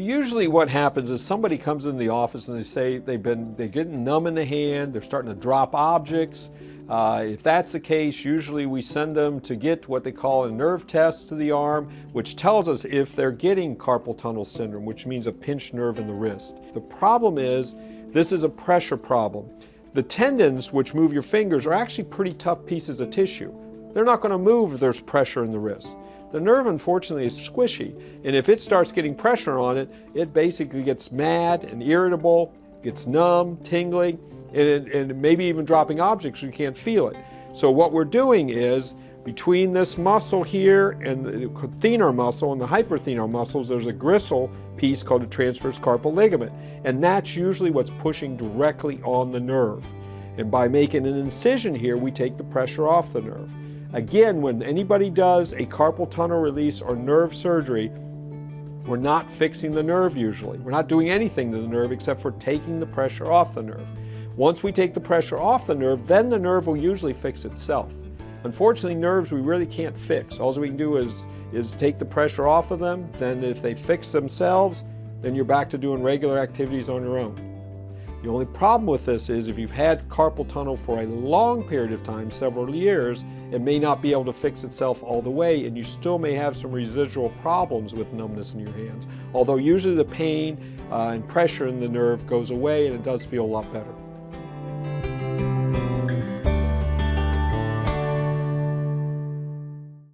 Usually what happens is somebody comes in the office and they say they're getting numb in the hand, they're starting to drop objects. If that's the case, usually we send them to get what they call a nerve test to the arm, which tells us if they're getting carpal tunnel syndrome, which means a pinched nerve in the wrist. The problem is, this is a pressure problem. The tendons, which move your fingers, are actually pretty tough pieces of tissue. They're not going to move if there's pressure in the wrist. The nerve, unfortunately, is squishy, and if it starts getting pressure on it, it basically gets mad and irritable, gets numb, tingling, and maybe even dropping objects, you can't feel it. So what we're doing is, between this muscle here and the thenar muscle and the hyperthenar muscles, there's a gristle piece called a transverse carpal ligament, and that's usually what's pushing directly on the nerve. And by making an incision here, we take the pressure off the nerve. Again, when anybody does a carpal tunnel release or nerve surgery, we're not fixing the nerve usually. We're not doing anything to the nerve except for taking the pressure off the nerve. Once we take the pressure off the nerve, then the nerve will usually fix itself. Unfortunately, nerves we really can't fix. All we can do is take the pressure off of them. Then if they fix themselves, then you're back to doing regular activities on your own. The only problem with this is if you've had carpal tunnel for a long period of time, several years, it may not be able to fix itself all the way, and you still may have some residual problems with numbness in your hands. Although usually the pain and pressure in the nerve goes away and it does feel a lot better.